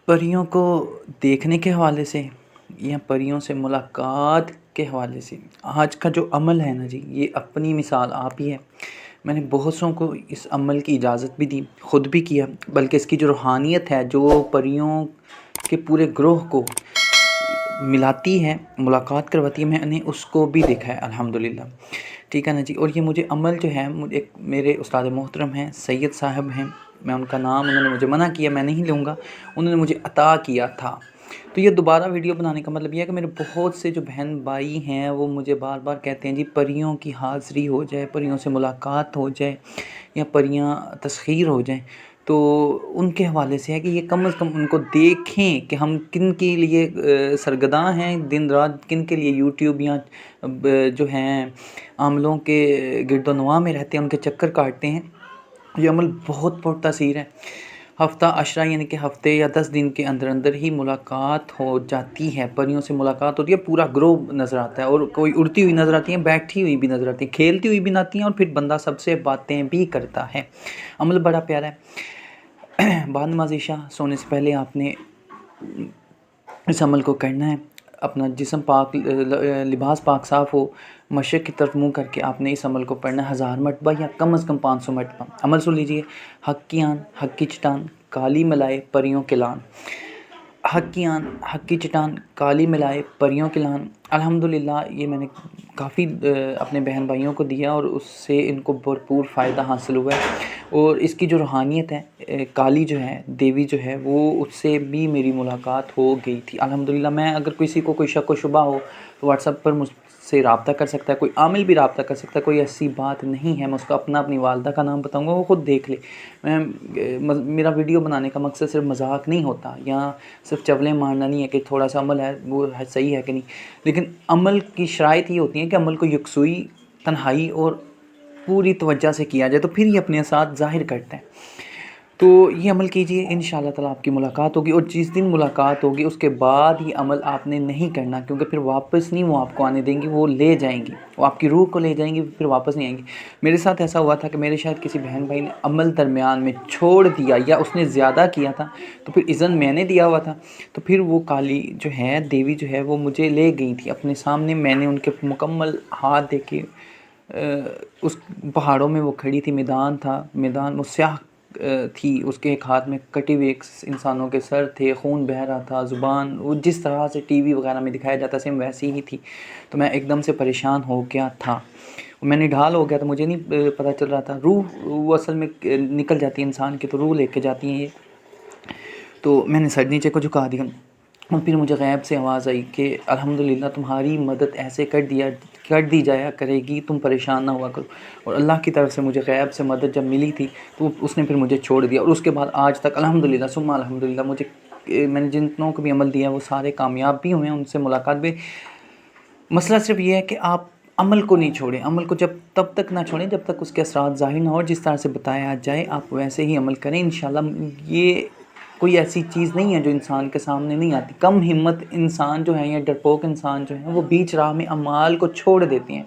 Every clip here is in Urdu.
پریوں کو دیکھنے کے حوالے سے یا پریوں سے ملاقات کے حوالے سے آج کا جو عمل ہے نا جی، یہ اپنی مثال آپ ہی ہے۔ میں نے بہت سوں کو اس عمل کی اجازت بھی دی، خود بھی کیا، بلکہ اس کی جو روحانیت ہے جو پریوں کے پورے گروہ کو ملاتی ہے، ملاقات کرواتی ہے، میں نے اس کو بھی دیکھا ہے الحمدللہ۔ ٹھیک ہے نا جی۔ اور یہ مجھے عمل جو ہے، ایک میرے استاد محترم ہیں، سید صاحب ہیں، میں ان کا نام، انہوں نے مجھے منع کیا، میں نہیں لوں گا، انہوں نے مجھے عطا کیا تھا۔ تو یہ دوبارہ ویڈیو بنانے کا مطلب یہ ہے کہ میرے بہت سے جو بہن بھائی ہیں وہ مجھے بار بار کہتے ہیں جی پریوں کی حاضری ہو جائے، پریوں سے ملاقات ہو جائے یا پریاں تسخیر ہو جائیں، تو ان کے حوالے سے ہے کہ یہ کم از کم ان کو دیکھیں کہ ہم کن کے لیے سرگرداں ہیں، دن رات کن کے لیے یوٹیوب یا جو ہیں عاملوں کے گرد و نواح میں رہتے ہیں، ان کے چکر کاٹتے ہیں۔ یہ عمل بہت پرتاثیر ہے۔ ہفتہ عشرہ یعنی کہ ہفتے یا 10 دن کے اندر اندر ہی ملاقات ہو جاتی ہے، پریوں سے ملاقات ہوتی ہے، پورا گروہ نظر آتا ہے، اور کوئی اڑتی ہوئی نظر آتی ہیں، بیٹھی ہوئی بھی نظر آتی ہیں، کھیلتی ہوئی بھی آتی ہیں، اور پھر بندہ سب سے باتیں بھی کرتا ہے۔ عمل بڑا پیارا ہے۔ بعد نماز عشاء سونے سے پہلے آپ نے اس عمل کو کرنا ہے۔ اپنا جسم پاک، لباس پاک صاف ہو، مشرق کی طرف منہ کر کے آپ نے اس عمل کو پڑھنا ہے 1000 مرتبہ یا کم از کم 500 مرتبہ۔ عمل سن لیجئے۔ حق کی آن، حق کی چٹان، کالی ملائے پریوں کے لان۔ حق کی آن، حق کی چٹان، کالی ملائے پریوں کے لان۔ الحمدللہ یہ میں نے کافی اپنے بہن بھائیوں کو دیا اور اس سے ان کو بھرپور فائدہ حاصل ہوا ہے۔ اور اس کی جو روحانیت ہے، کالی جو ہے، دیوی جو ہے، وہ اس سے بھی میری ملاقات ہو گئی تھی الحمدللہ۔ میں اگر کسی کو کوئی شک و شبہ ہو تو واٹس ایپ پر مجھ سے رابطہ کر سکتا ہے، کوئی عامل بھی رابطہ کر سکتا ہے، کوئی ایسی بات نہیں ہے۔ میں اس کو اپنی والدہ کا نام بتاؤں گا، وہ خود دیکھ لے۔ میرا ویڈیو بنانے کا مقصد صرف مذاق نہیں ہوتا یا صرف چولیں مارنا نہیں ہے کہ تھوڑا سا عمل ہے وہ صحیح ہے کہ نہیں، لیکن عمل کی شرائط یہ ہوتی ہیں کہ عمل کو یکسوئی، تنہائی اور پوری توجہ سے کیا جائے، تو پھر یہ اپنے ساتھ ظاہر کرتا ہے۔ تو یہ عمل کیجئے، انشاءاللہ تعالیٰ آپ کی ملاقات ہوگی، اور جس دن ملاقات ہوگی اس کے بعد یہ عمل آپ نے نہیں کرنا، کیونکہ پھر واپس نہیں وہ آپ کو آنے دیں گی، وہ لے جائیں گی، وہ آپ کی روح کو لے جائیں گی، پھر واپس نہیں آئیں گی۔ میرے ساتھ ایسا ہوا تھا کہ میرے شاید کسی بہن بھائی نے عمل درمیان میں چھوڑ دیا یا اس نے زیادہ کیا تھا، تو پھر اذن میں نے دیا ہوا تھا، تو پھر وہ کالی جو ہے، دیوی جو ہے، وہ مجھے لے گئی تھی اپنے سامنے۔ میں نے ان کے مکمل ہاتھ دیکھے، اس پہاڑوں میں وہ کھڑی تھی، میدان تھا، میدان وہ سیاہ تھی، اس کے ایک ہاتھ میں کٹے ہوئے ایک انسانوں کے سر تھے، خون بہہ رہا تھا، زبان وہ جس طرح سے ٹی وی وغیرہ میں دکھایا جاتا سیم ویسی ہی تھی۔ تو میں ایک دم سے پریشان ہو گیا تھا، میں نڈھال ہو گیا تھا، مجھے نہیں پتہ چل رہا تھا۔ روح وہ اصل میں نکل جاتی ہے انسان کی، تو روح لے کے جاتی ہیں یہ۔ تو میں نے سر نیچے کو جھکا دیا، اور پھر مجھے غیب سے آواز آئی کہ الحمدللہ تمہاری مدد ایسے کر دی جایا کرے گی، تم پریشان نہ ہوا کرو۔ اور اللہ کی طرف سے مجھے غیب سے مدد جب ملی تھی تو اس نے پھر مجھے چھوڑ دیا، اور اس کے بعد آج تک الحمدللہ ثم الحمدللہ میں نے جتنوں کو بھی عمل دیا وہ سارے کامیاب بھی ہوئے ہیں، ان سے ملاقات بھی۔ مسئلہ صرف یہ ہے کہ آپ عمل کو نہیں چھوڑیں، عمل کو تب تک نہ چھوڑیں جب تک اس کے اثرات ظاہر نہ ہو، جس طرح سے بتایا جائے آپ ویسے ہی عمل کریں انشاءاللہ۔ یہ کوئی ایسی چیز نہیں ہے جو انسان کے سامنے نہیں آتی۔ کم ہمت انسان جو ہیں یا ڈرپوک انسان جو ہیں وہ بیچ راہ میں اعمال کو چھوڑ دیتے ہیں،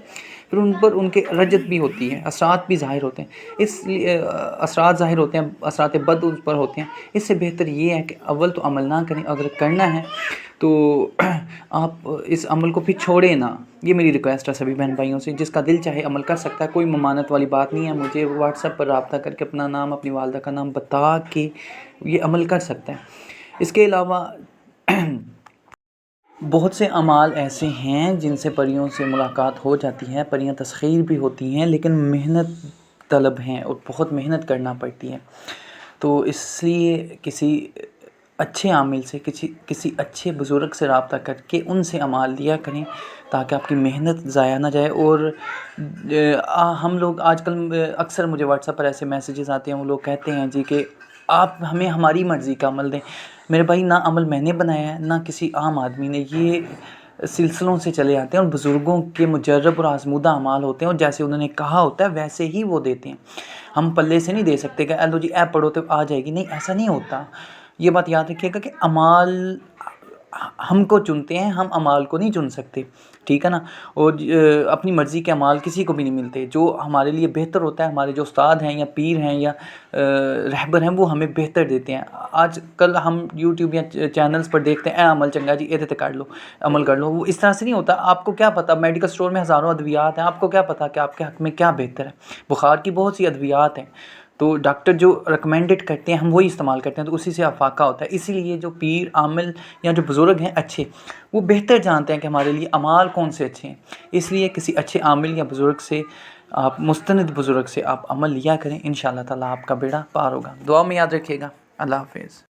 پھر ان پر ان کے رجت بھی ہوتی ہے، اثرات بھی ظاہر ہوتے ہیں، اس لیے اثرات ظاہر ہوتے ہیں، اثرات بد اس پر ہوتے ہیں۔ اس سے بہتر یہ ہے کہ اول تو عمل نہ کریں، اگر کرنا ہے تو آپ اس عمل کو پھر چھوڑیں نہ۔ یہ میری ریکویسٹ ہے سبھی بہن بھائیوں سے، جس کا دل چاہے عمل کر سکتا ہے، کوئی ممانت والی بات نہیں ہے۔ مجھے واٹس ایپ پر رابطہ کر کے اپنا نام، اپنی والدہ کا نام بتا کے یہ عمل کر سکتا ہے۔ اس کے علاوہ بہت سے اعمال ایسے ہیں جن سے پریوں سے ملاقات ہو جاتی ہے، پریاں تسخیر بھی ہوتی ہیں، لیکن محنت طلب ہیں اور بہت محنت کرنا پڑتی ہے۔ تو اس لیے کسی اچھے عامل سے، کسی اچھے بزرگ سے رابطہ کر کے ان سے اعمال لیا کریں تاکہ آپ کی محنت ضائع نہ جائے۔ اور ہم لوگ آج کل اکثر مجھے واٹس ایپ پر ایسے میسیجز آتے ہیں، وہ لوگ کہتے ہیں جی کہ آپ ہمیں ہماری مرضی کا عمل دیں۔ میرے بھائی نہ عمل میں نے بنایا ہے نہ کسی عام آدمی نے، یہ سلسلوں سے چلے آتے ہیں، اور بزرگوں کے مجرب اور آزمودہ اعمال ہوتے ہیں، اور جیسے انہوں نے کہا ہوتا ہے ویسے ہی وہ دیتے ہیں۔ ہم پلے سے نہیں دے سکتے کہ جی ایپ پڑھو تو آ جائے گی، نہیں، ایسا نہیں ہوتا۔ یہ بات یاد رکھیے گا کہ اعمال ہم کو چنتے ہیں، ہم اعمال کو نہیں چن سکتے، ٹھیک ہے نا. اور اپنی مرضی کے اعمال کسی کو بھی نہیں ملتے. جو ہمارے لیے بہتر ہوتا ہے، ہمارے جو استاد ہیں یا پیر ہیں یا رہبر ہیں، وہ ہمیں بہتر دیتے ہیں. آج کل ہم یوٹیوب یا چینلز پر دیکھتے ہیں، عمل چنگا جی یہ کر لو، عمل کر لو. وہ اس طرح سے نہیں ہوتا. آپ کو کیا پتہ، میڈیکل اسٹور میں ہزاروں ادویات ہیں، آپ کو کیا پتہ کہ آپ کے حق میں کیا بہتر ہے. بخار کی بہت سی ادویات ہیں، تو ڈاکٹر جو ریکمینڈڈ کرتے ہیں ہم وہی استعمال کرتے ہیں، تو اسی سے افاقہ ہوتا ہے. اسی لیے جو پیر، عامل یا جو بزرگ ہیں اچھے، وہ بہتر جانتے ہیں کہ ہمارے لیے اعمال کون سے اچھے ہیں. اس لیے کسی اچھے عامل یا بزرگ سے، آپ مستند بزرگ سے آپ عمل لیا کریں. انشاءاللہ تعالیٰ آپ کا بیڑا پار ہوگا. دعا میں یاد رکھیے گا. اللہ حافظ.